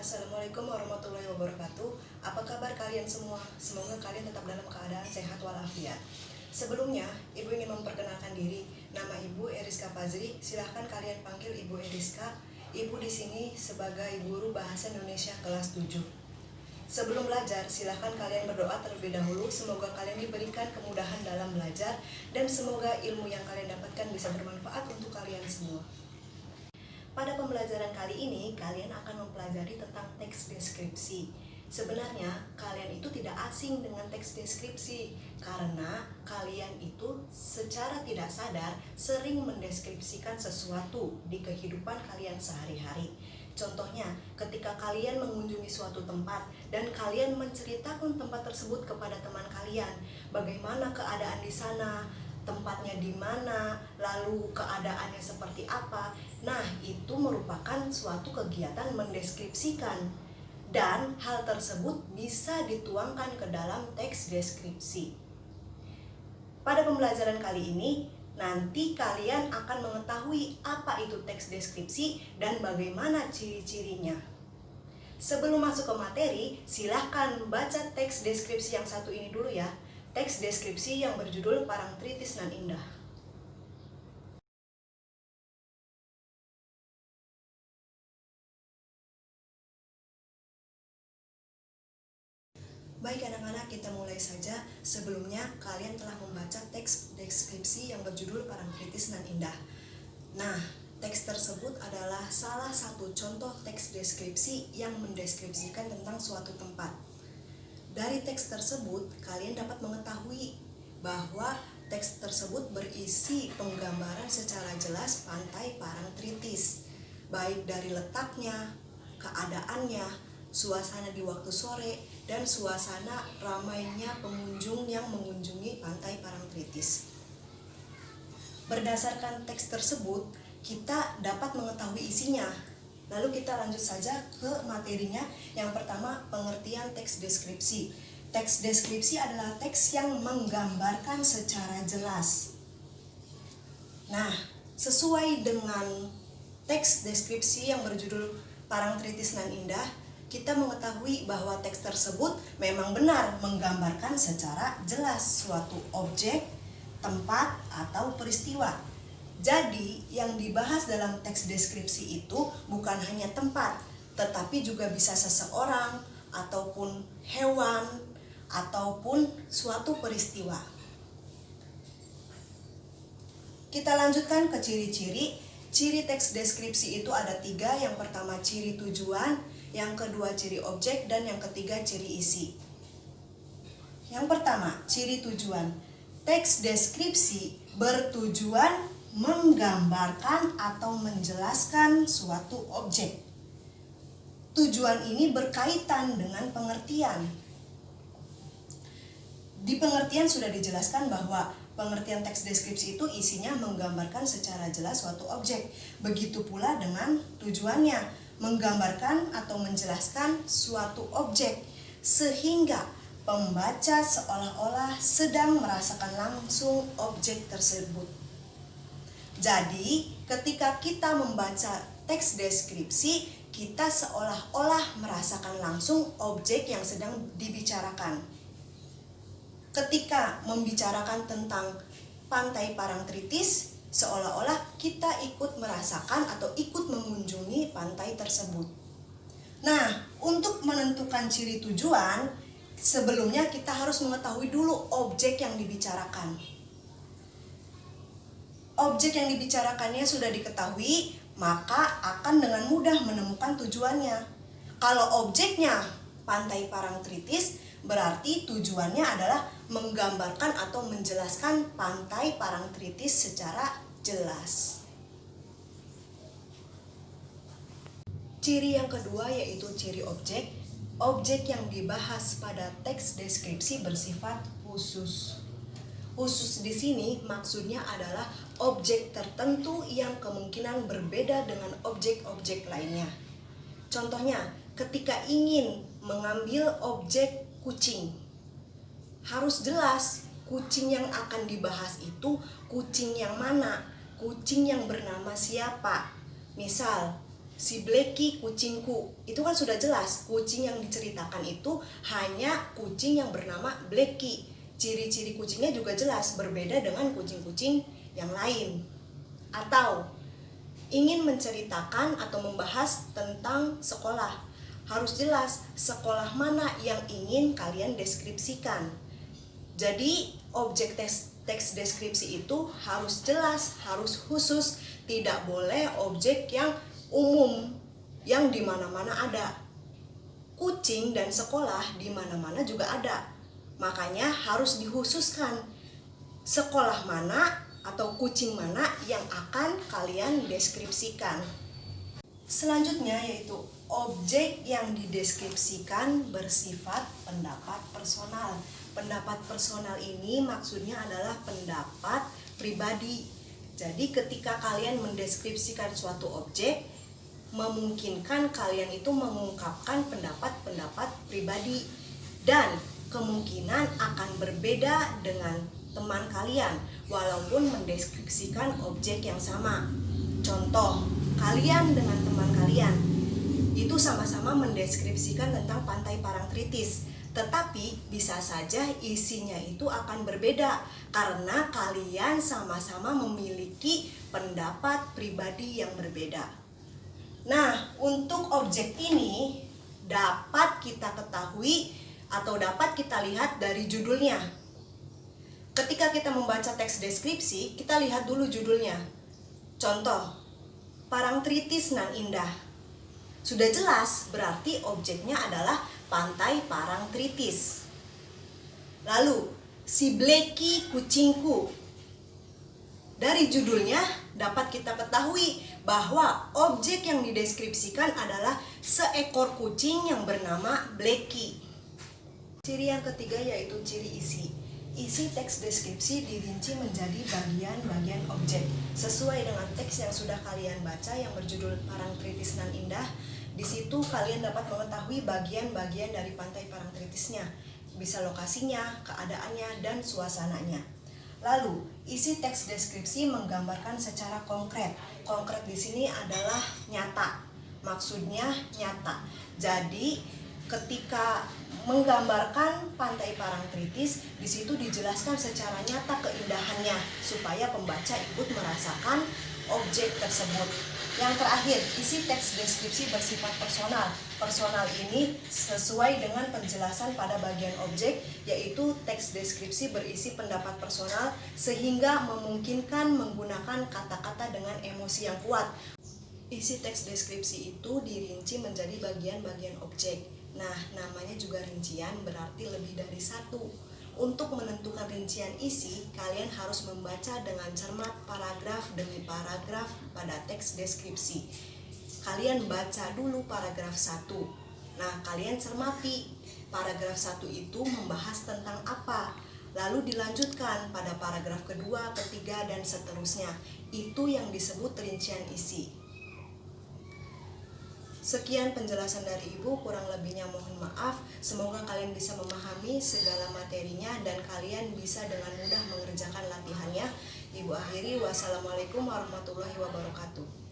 Assalamualaikum warahmatullahi wabarakatuh. Apa kabar kalian semua? Semoga kalian tetap dalam keadaan sehat walafiat. Sebelumnya, Ibu ingin memperkenalkan diri. Nama Ibu Eriska Fazri. Silahkan kalian panggil Ibu Eriska. Ibu di sini sebagai guru bahasa Indonesia kelas 7. Sebelum belajar, silahkan kalian berdoa terlebih dahulu. Semoga kalian diberikan kemudahan dalam belajar dan semoga ilmu yang kalian dapatkan bisa bermanfaat untuk kalian semua. Pada pembelajaran kali ini, kalian akan mempelajari tentang teks deskripsi. Sebenarnya, kalian itu tidak asing dengan teks deskripsi karena kalian itu secara tidak sadar sering mendeskripsikan sesuatu di kehidupan kalian sehari-hari. Contohnya, ketika kalian mengunjungi suatu tempat dan kalian menceritakan tempat tersebut kepada teman kalian, bagaimana keadaan di sana, tempatnya di mana, lalu keadaannya seperti apa. Nah, itu merupakan suatu kegiatan mendeskripsikan dan hal tersebut bisa dituangkan ke dalam teks deskripsi. Pada pembelajaran kali ini, nanti kalian akan mengetahui apa itu teks deskripsi dan bagaimana ciri-cirinya. Sebelum masuk ke materi, silahkan baca teks deskripsi yang satu ini dulu ya. Teks deskripsi yang berjudul Parangtritis Nan Indah. Baik anak-anak, kita mulai saja. Sebelumnya, kalian telah membaca teks deskripsi yang berjudul Parangtritis Nan Indah. Nah, teks tersebut adalah salah satu contoh teks deskripsi yang mendeskripsikan tentang suatu tempat. Dari teks tersebut, kalian dapat mengetahui bahwa teks tersebut berisi penggambaran secara jelas pantai Parangtritis, baik dari letaknya, keadaannya, suasana di waktu sore, dan suasana ramainya pengunjung yang mengunjungi pantai Parangtritis. Berdasarkan teks tersebut, kita dapat mengetahui isinya. Lalu kita lanjut saja ke materinya. Yang pertama, pengertian teks deskripsi. Teks deskripsi adalah teks yang menggambarkan secara jelas. Nah, sesuai dengan teks deskripsi yang berjudul Parangtritis Nan Indah, kita mengetahui bahwa teks tersebut memang benar menggambarkan secara jelas suatu objek, tempat, atau peristiwa. Jadi, yang dibahas dalam teks deskripsi itu bukan hanya tempat, tetapi juga bisa seseorang, ataupun hewan, ataupun suatu peristiwa. Kita lanjutkan ke ciri-ciri. Ciri teks deskripsi itu ada 3. Yang pertama ciri tujuan, yang kedua ciri objek, dan yang ketiga ciri isi. Yang pertama, ciri tujuan. Teks deskripsi bertujuan menggambarkan atau menjelaskan suatu objek. Tujuan ini berkaitan dengan pengertian. Di pengertian sudah dijelaskan bahwa pengertian teks deskripsi itu isinya menggambarkan secara jelas suatu objek. Begitu pula dengan tujuannya, menggambarkan atau menjelaskan suatu objek, sehingga pembaca seolah-olah sedang merasakan langsung objek tersebut. Jadi, ketika kita membaca teks deskripsi, kita seolah-olah merasakan langsung objek yang sedang dibicarakan. Ketika membicarakan tentang pantai Parangtritis, seolah-olah kita ikut merasakan atau ikut mengunjungi pantai tersebut. Nah, untuk menentukan ciri tujuan, sebelumnya kita harus mengetahui dulu objek yang dibicarakan. Objek yang dibicarakannya sudah diketahui, maka akan dengan mudah menemukan tujuannya. Kalau objeknya pantai Parangtritis, berarti tujuannya adalah menggambarkan atau menjelaskan pantai Parangtritis secara jelas. Ciri yang kedua yaitu ciri objek. Objek yang dibahas pada teks deskripsi bersifat khusus. Khusus di sini maksudnya adalah objek tertentu yang kemungkinan berbeda dengan objek-objek lainnya. Contohnya, ketika ingin mengambil objek kucing, harus jelas kucing yang akan dibahas itu kucing yang mana, kucing yang bernama siapa. Misal, si Blacky kucingku. Itu kan sudah jelas, kucing yang diceritakan itu hanya kucing yang bernama Blacky. Ciri-ciri kucingnya juga jelas, berbeda dengan kucing-kucing yang lain. Atau ingin menceritakan atau membahas tentang sekolah, harus jelas sekolah mana yang ingin kalian deskripsikan. Jadi objek teks deskripsi itu harus jelas, harus khusus, tidak boleh objek yang umum yang di mana-mana ada. Kucing dan sekolah di mana-mana juga ada. Makanya harus dikhususkan sekolah mana atau kucing mana yang akan kalian deskripsikan. Selanjutnya yaitu objek yang dideskripsikan bersifat pendapat personal. Pendapat personal ini maksudnya adalah pendapat pribadi. Jadi ketika kalian mendeskripsikan suatu objek, memungkinkan kalian itu mengungkapkan pendapat-pendapat pribadi dan kemungkinan akan berbeda dengan teman kalian walaupun mendeskripsikan objek yang sama. Contoh, kalian dengan teman kalian itu sama-sama mendeskripsikan tentang Pantai Parangtritis, tetapi bisa saja isinya itu akan berbeda karena kalian sama-sama memiliki pendapat pribadi yang berbeda. Nah, untuk objek ini dapat kita ketahui atau dapat kita lihat dari judulnya. Ketika kita membaca teks deskripsi, kita lihat dulu judulnya. Contoh, Parangtritis nan indah. Sudah jelas, berarti objeknya adalah Pantai Parangtritis. Lalu, si Blacky kucingku. Dari judulnya dapat kita ketahui bahwa objek yang dideskripsikan adalah seekor kucing yang bernama Blacky. Ciri yang ketiga yaitu ciri isi. Isi teks deskripsi dirinci menjadi bagian-bagian objek sesuai dengan teks yang sudah kalian baca yang berjudul Parangtritis nan indah. Di situ kalian dapat mengetahui bagian-bagian dari Pantai Parangtritisnya, bisa lokasinya, keadaannya, dan suasananya. Lalu, isi teks deskripsi menggambarkan secara konkret. Konkret di sini adalah nyata. Maksudnya nyata. Jadi, ketika menggambarkan Pantai Parangtritis, di situ dijelaskan secara nyata keindahannya supaya pembaca ikut merasakan objek tersebut. Yang terakhir, isi teks deskripsi bersifat personal. Personal ini sesuai dengan penjelasan pada bagian objek, yaitu teks deskripsi berisi pendapat personal sehingga memungkinkan menggunakan kata-kata dengan emosi yang kuat. Isi teks deskripsi itu dirinci menjadi bagian-bagian objek. Nah, namanya juga rincian, berarti lebih dari satu. Untuk menentukan rincian isi, kalian harus membaca dengan cermat paragraf demi paragraf pada teks deskripsi. Kalian baca dulu paragraf 1. Nah, kalian cermati paragraf 1 itu membahas tentang apa. Lalu dilanjutkan pada paragraf kedua, ketiga, dan seterusnya. Itu yang disebut rincian isi. Sekian penjelasan dari Ibu, kurang lebihnya mohon maaf. Semoga kalian bisa memahami segala materinya dan kalian bisa dengan mudah mengerjakan latihannya. Ibu akhiri, wassalamualaikum warahmatullahi wabarakatuh.